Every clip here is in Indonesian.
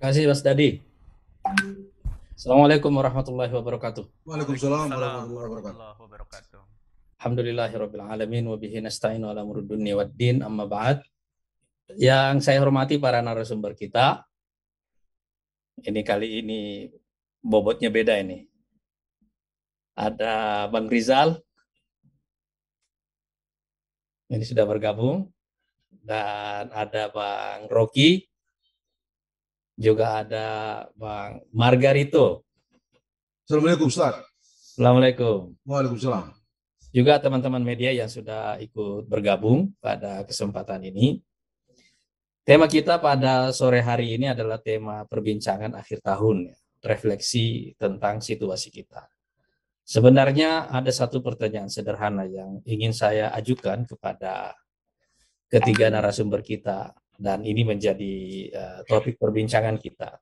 Kasih Mas Dadi. Assalamualaikum warahmatullahi wabarakatuh. Waalaikumsalam Waalaikumsalam warahmatullahi wabarakatuh. warahmatullahi wabarakatuh. Alhamdulillahirabbil alamin wa bihi nasta'inu ala umuri dunya waddin amma ba'd. Yang saya hormati para narasumber kita. Ini kali ini bobotnya beda ini. Ada Bang Rizal. Ini sudah bergabung dan ada Bang Rocky, juga ada Bang Margarito. Assalamualaikum Ustaz. Assalamualaikum. Waalaikumsalam. Juga teman-teman media yang sudah ikut bergabung pada kesempatan ini. Tema kita pada sore hari ini adalah tema perbincangan akhir tahun, refleksi tentang situasi kita. Sebenarnya ada satu pertanyaan sederhana yang ingin saya ajukan kepada ketiga narasumber kita, dan ini menjadi topik perbincangan kita.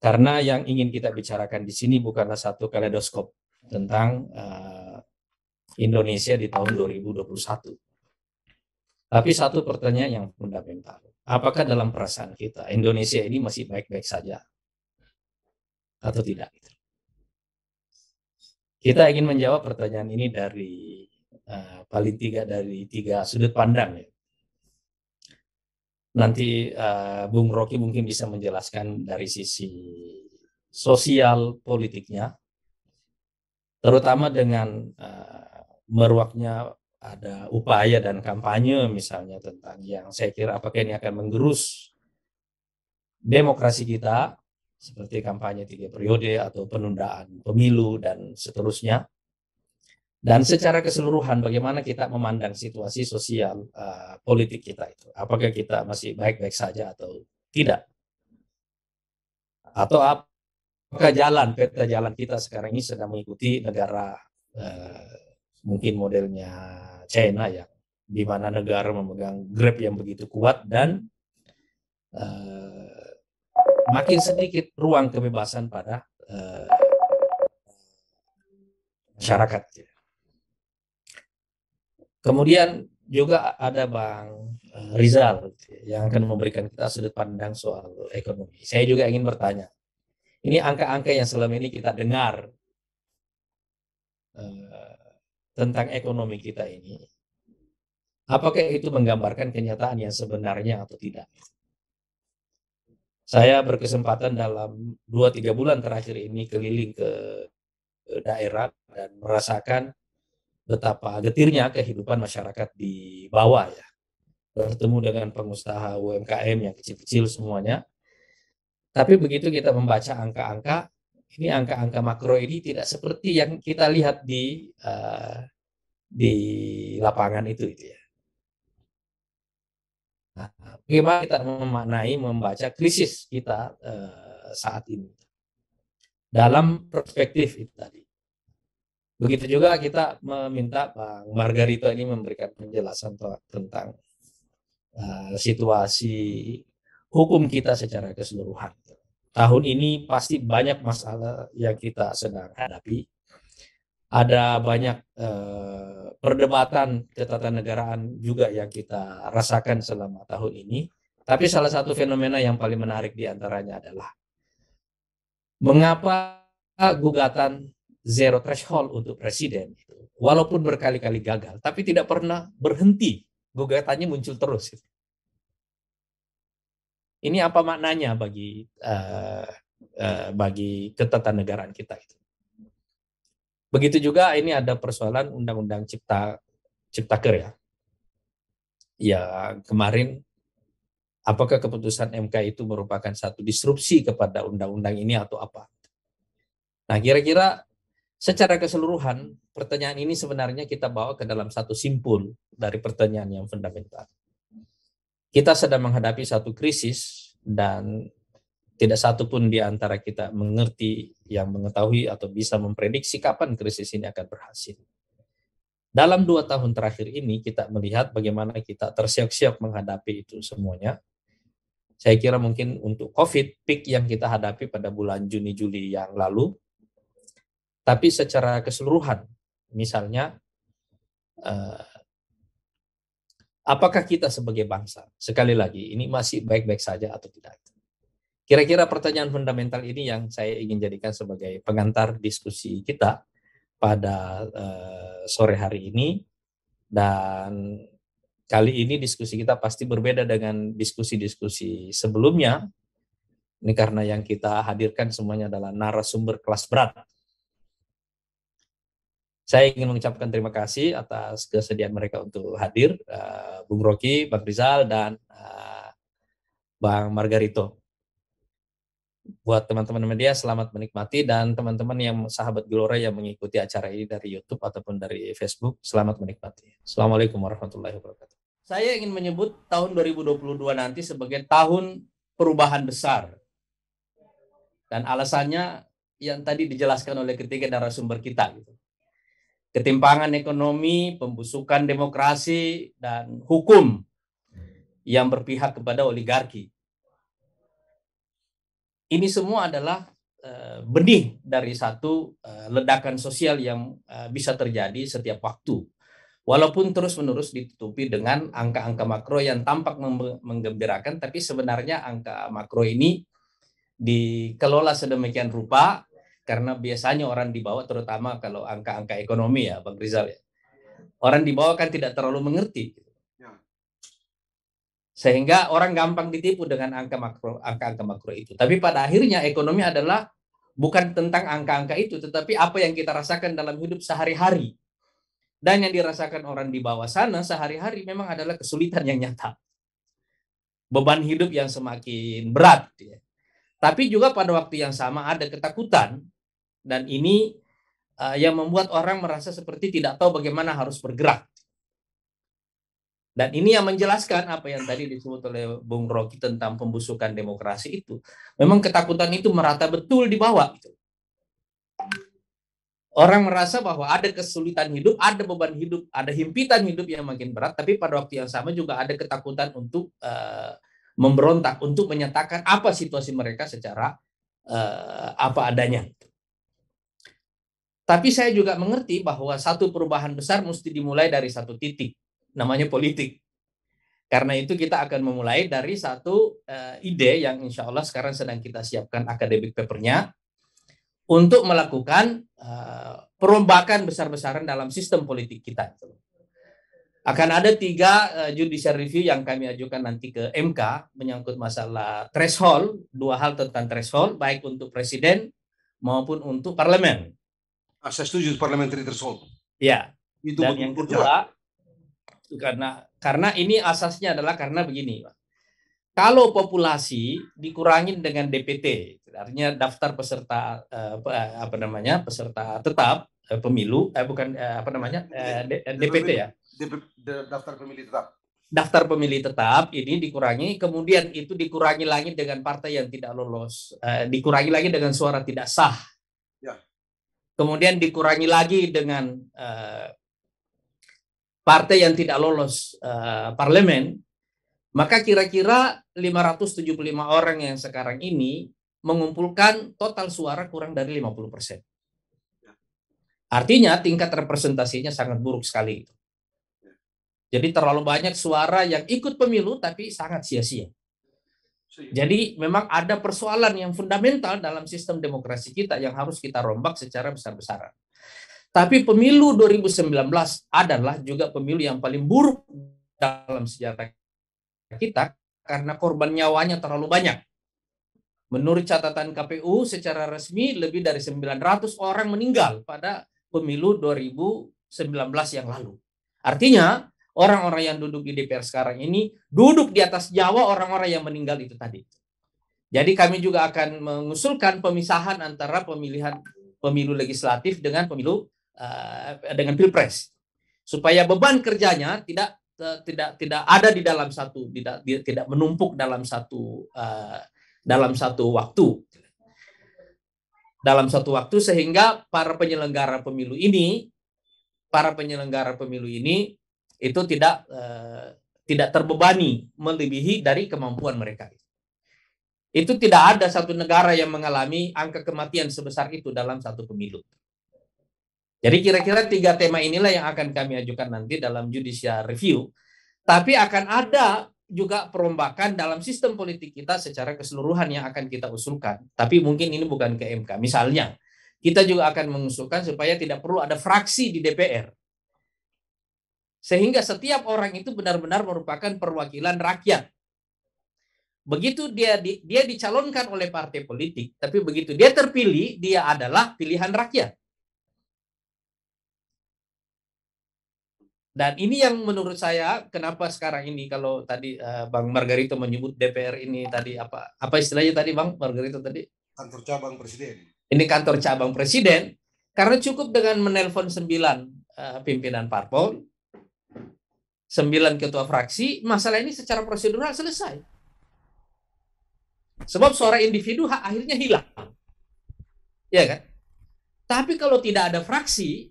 Karena yang ingin kita bicarakan di sini bukanlah satu kaleidoskop tentang Indonesia di tahun 2021. Tapi satu pertanyaan yang fundamental. Apakah dalam perasaan kita Indonesia ini masih baik-baik saja atau tidak? Kita ingin menjawab pertanyaan ini dari paling dari tiga sudut pandang. Ya. Nanti Bung Rocky mungkin bisa menjelaskan dari sisi sosial politiknya, terutama dengan meruaknya ada upaya dan kampanye misalnya tentang yang saya kira apakah ini akan menggerus demokrasi kita seperti kampanye 3 periode atau penundaan pemilu dan seterusnya. Dan secara keseluruhan bagaimana kita memandang situasi sosial politik kita itu. Apakah kita masih baik-baik saja atau tidak? Atau apakah peta jalan kita sekarang ini sedang mengikuti negara mungkin modelnya China ya, di mana negara memegang grab yang begitu kuat dan makin sedikit ruang kebebasan pada masyarakat. Kemudian juga ada Bang Rizal yang akan memberikan kita sudut pandang soal ekonomi. Saya juga ingin bertanya, ini angka-angka yang selama ini kita dengar tentang ekonomi kita ini, apakah itu menggambarkan kenyataan yang sebenarnya atau tidak? Saya berkesempatan dalam 2-3 bulan terakhir ini keliling ke daerah dan merasakan betapa getirnya kehidupan masyarakat di bawah ya. Bertemu dengan pengusaha UMKM yang kecil-kecil semuanya. Tapi begitu kita membaca angka-angka, ini angka-angka makro ini tidak seperti yang kita lihat di lapangan itu ya. Nah, bagaimana kita memaknai, membaca krisis kita saat ini dalam perspektif itu tadi. Begitu juga kita meminta Bang Margarito ini memberikan penjelasan tentang situasi hukum kita secara keseluruhan. Tahun ini pasti banyak masalah yang kita sedang hadapi. Ada banyak perdebatan ketatanegaraan juga yang kita rasakan selama tahun ini. Tapi salah satu fenomena yang paling menarik diantaranya adalah mengapa gugatan zero threshold untuk presiden itu, walaupun berkali-kali gagal, tapi tidak pernah berhenti, gugatannya muncul terus. Ini apa maknanya bagi ketatanegaraan kita itu? Begitu juga ini ada persoalan Undang-Undang Ciptaker ya. Ya kemarin apakah keputusan MK itu merupakan satu disrupsi kepada undang-undang ini atau apa? Nah kira-kira secara keseluruhan pertanyaan ini sebenarnya kita bawa ke dalam satu simpul dari pertanyaan yang fundamental. Kita sedang menghadapi satu krisis dan tidak satu pun di antara kita mengerti, yang mengetahui atau bisa memprediksi kapan krisis ini akan berhasil. Dalam 2 tahun terakhir ini kita melihat bagaimana kita tersiap-siap menghadapi itu semuanya. Saya kira mungkin untuk COVID, peak yang kita hadapi pada bulan Juni-Juli yang lalu. Tapi secara keseluruhan, misalnya, apakah kita sebagai bangsa, sekali lagi, ini masih baik-baik saja atau tidak? Kira-kira pertanyaan fundamental ini yang saya ingin jadikan sebagai pengantar diskusi kita pada sore hari ini. Dan kali ini diskusi kita pasti berbeda dengan diskusi-diskusi sebelumnya. Ini karena yang kita hadirkan semuanya adalah narasumber kelas berat. Saya ingin mengucapkan terima kasih atas kesediaan mereka untuk hadir, Bung Rocky, Bang Rizal, dan Bang Margarito. Buat teman-teman media, selamat menikmati, dan teman-teman yang sahabat Gelora yang mengikuti acara ini dari YouTube ataupun dari Facebook, selamat menikmati. Assalamualaikum warahmatullahi wabarakatuh. Saya ingin menyebut tahun 2022 nanti sebagai tahun perubahan besar. Dan alasannya yang tadi dijelaskan oleh ketiga narasumber kita. Ketimpangan ekonomi, pembusukan demokrasi, dan hukum yang berpihak kepada oligarki. Ini semua adalah benih dari satu ledakan sosial yang bisa terjadi setiap waktu. Walaupun terus-menerus ditutupi dengan angka-angka makro yang tampak menggembirakan, tapi sebenarnya angka makro ini dikelola sedemikian rupa karena biasanya orang di bawah, terutama kalau angka-angka ekonomi ya, Bang Rizal ya, orang di bawah kan tidak terlalu mengerti. Sehingga orang gampang ditipu dengan angka-angka makro itu. Tapi pada akhirnya ekonomi adalah bukan tentang angka-angka itu, tetapi apa yang kita rasakan dalam hidup sehari-hari. Dan yang dirasakan orang di bawah sana sehari-hari memang adalah kesulitan yang nyata. Beban hidup yang semakin berat. Tapi juga pada waktu yang sama ada ketakutan. Dan ini yang membuat orang merasa seperti tidak tahu bagaimana harus bergerak. Dan ini yang menjelaskan apa yang tadi disebut oleh Bung Rocky tentang pembusukan demokrasi itu. Memang ketakutan itu merata betul di bawah. Orang merasa bahwa ada kesulitan hidup, ada beban hidup, ada himpitan hidup yang makin berat, tapi pada waktu yang sama juga ada ketakutan untuk memberontak, untuk menyatakan apa situasi mereka secara apa adanya. Tapi saya juga mengerti bahwa satu perubahan besar mesti dimulai dari satu titik. Namanya politik. Karena itu kita akan memulai dari satu ide yang insya Allah sekarang sedang kita siapkan akademik papernya untuk melakukan perombakan besar-besaran dalam sistem politik kita. Akan ada 3 judicial review yang kami ajukan nanti ke MK menyangkut masalah threshold, 2 hal tentang threshold, baik untuk presiden maupun untuk parlemen. Saya setuju parliamentary threshold. Ya. Itu dan yang kedua, karena ini asasnya adalah karena begini, Pak. Kalau populasi dikurangin dengan DPT, artinya daftar peserta peserta tetap pemilu, DPT ya. Daftar pemilih tetap. Daftar pemilih tetap ini dikurangi, kemudian itu dikurangi lagi dengan partai yang tidak lolos, dikurangi lagi dengan suara tidak sah. Ya. Kemudian dikurangi lagi dengan partai yang tidak lolos parlemen, maka kira-kira 575 orang yang sekarang ini mengumpulkan total suara kurang dari 50%. Artinya tingkat representasinya sangat buruk sekali. Jadi terlalu banyak suara yang ikut pemilu tapi sangat sia-sia. Jadi memang ada persoalan yang fundamental dalam sistem demokrasi kita yang harus kita rombak secara besar-besaran. Tapi pemilu 2019 adalah juga pemilu yang paling buruk dalam sejarah kita karena korban nyawanya terlalu banyak. Menurut catatan KPU secara resmi lebih dari 900 orang meninggal pada pemilu 2019 yang lalu. Artinya orang-orang yang duduk di DPR sekarang ini duduk di atas nyawa orang-orang yang meninggal itu tadi. Jadi kami juga akan mengusulkan pemisahan antara pemilu legislatif dengan pemilu dengan pilpres, supaya beban kerjanya tidak ada di dalam satu, tidak menumpuk dalam satu waktu, sehingga para penyelenggara pemilu ini itu tidak terbebani melebihi dari kemampuan mereka. Itu tidak ada satu negara yang mengalami angka kematian sebesar itu dalam satu pemilu. Jadi kira-kira 3 tema inilah yang akan kami ajukan nanti dalam judicial review. Tapi akan ada juga perombakan dalam sistem politik kita secara keseluruhan yang akan kita usulkan. Tapi mungkin ini bukan ke MK. Misalnya, kita juga akan mengusulkan supaya tidak perlu ada fraksi di DPR. Sehingga setiap orang itu benar-benar merupakan perwakilan rakyat. Begitu dia dicalonkan oleh partai politik, tapi begitu dia terpilih, dia adalah pilihan rakyat. Dan ini yang menurut saya kenapa sekarang ini kalau tadi Bang Margarito menyebut DPR ini tadi apa istilahnya tadi Bang Margarito tadi? Kantor cabang presiden. Ini kantor cabang presiden karena cukup dengan menelpon 9 pimpinan parpol, 9 ketua fraksi, masalah ini secara prosedural selesai. Sebab suara individu akhirnya hilang. Ya kan? Tapi kalau tidak ada fraksi,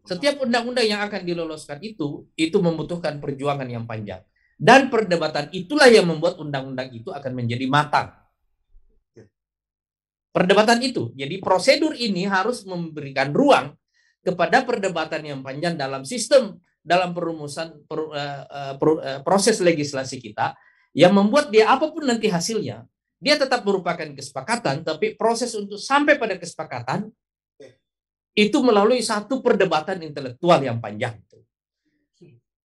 setiap undang-undang yang akan diloloskan itu membutuhkan perjuangan yang panjang. Dan perdebatan itulah yang membuat undang-undang itu akan menjadi matang. Perdebatan itu. Jadi prosedur ini harus memberikan ruang kepada perdebatan yang panjang dalam sistem, dalam perumusan proses legislasi kita, yang membuat dia apapun nanti hasilnya, dia tetap merupakan kesepakatan, tapi proses untuk sampai pada kesepakatan itu melalui satu perdebatan intelektual yang panjang.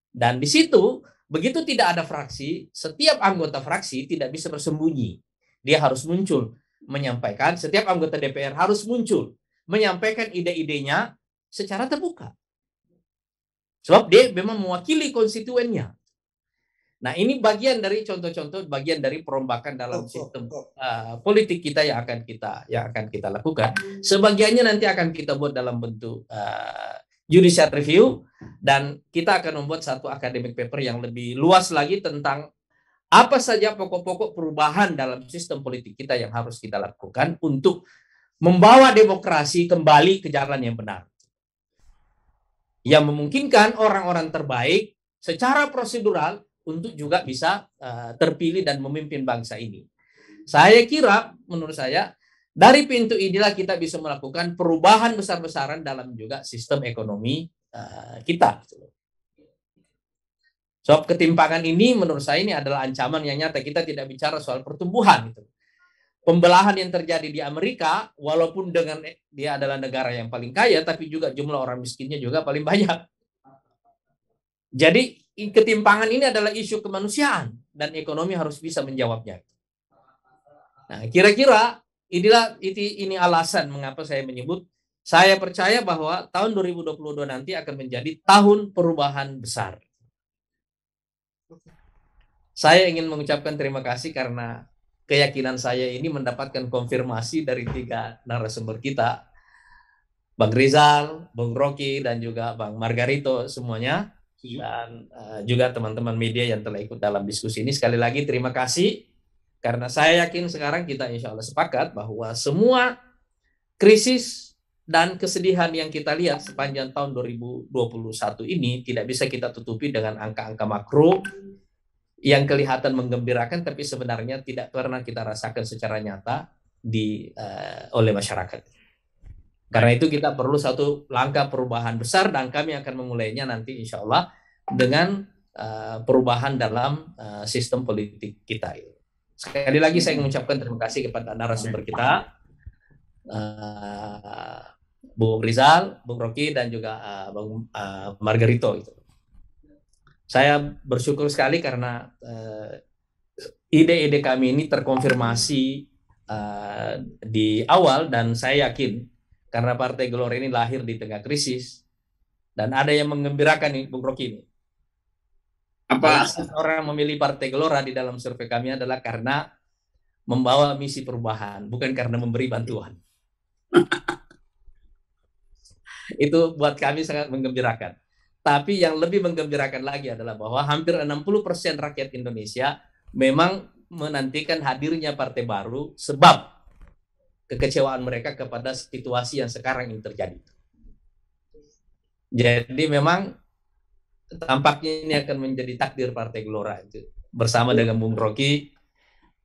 Dan di situ, begitu tidak ada fraksi, setiap anggota fraksi tidak bisa bersembunyi. Dia harus muncul, menyampaikan, setiap anggota DPR harus muncul, menyampaikan ide-idenya secara terbuka. Sebab dia memang mewakili konstituennya. Nah, ini bagian dari contoh-contoh, bagian dari perombakan dalam sistem politik kita yang akan kita lakukan. Sebagiannya nanti akan kita buat dalam bentuk judicial review, dan kita akan membuat satu academic paper yang lebih luas lagi tentang apa saja pokok-pokok perubahan dalam sistem politik kita yang harus kita lakukan untuk membawa demokrasi kembali ke jalan yang benar. Yang memungkinkan orang-orang terbaik secara prosedural untuk juga bisa terpilih dan memimpin bangsa ini. Saya kira, menurut saya, dari pintu inilah kita bisa melakukan perubahan besar-besaran dalam juga sistem ekonomi kita. Sebab ketimpangan ini menurut saya ini adalah ancaman yang nyata. Kita tidak bicara soal pertumbuhan. Pembelahan yang terjadi di Amerika, walaupun dengan dia adalah negara yang paling kaya, tapi juga jumlah orang miskinnya juga paling banyak. Jadi ketimpangan ini adalah isu kemanusiaan dan ekonomi harus bisa menjawabnya. Nah, kira-kira ini alasan mengapa saya menyebut, saya percaya bahwa tahun 2022 nanti akan menjadi tahun perubahan besar. Saya ingin mengucapkan terima kasih karena keyakinan saya ini mendapatkan konfirmasi dari 3 narasumber kita, Bang Rizal, Bang Rocky, dan juga Bang Margarito semuanya. Dan juga teman-teman media yang telah ikut dalam diskusi ini. Sekali lagi terima kasih, karena saya yakin sekarang kita insya Allah sepakat bahwa semua krisis dan kesedihan yang kita lihat sepanjang tahun 2021 ini tidak bisa kita tutupi dengan angka-angka makro yang kelihatan menggembirakan, tapi sebenarnya tidak pernah kita rasakan secara nyata oleh masyarakat. Karena itu kita perlu satu langkah perubahan besar, dan kami akan memulainya nanti insya Allah dengan perubahan dalam sistem politik kita. Sekali lagi saya mengucapkan terima kasih kepada narasumber kita, Bung Rizal, Bung Rocky, dan juga Bung Margarito. Saya bersyukur sekali karena ide-ide kami ini terkonfirmasi di awal, dan saya yakin karena Partai Gelora ini lahir di tengah krisis, dan ada yang menggembirakan nih, Bung Rocky ini. Apa orang memilih Partai Gelora di dalam survei kami adalah karena membawa misi perubahan, bukan karena memberi bantuan. Itu buat kami sangat menggembirakan. Tapi yang lebih menggembirakan lagi adalah bahwa hampir 60% rakyat Indonesia memang menantikan hadirnya partai baru sebab kekecewaan mereka kepada situasi yang sekarang ini terjadi. Jadi memang tampaknya ini akan menjadi takdir Partai Gelora itu. Bersama dengan Bung Rocky,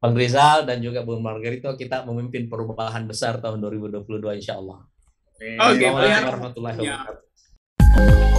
Bang Rizal, dan juga Bung Margarito, kita memimpin perubahan besar tahun 2022 insya Allah. Oke, Assalamualaikum warahmatullahi wabarakatuh.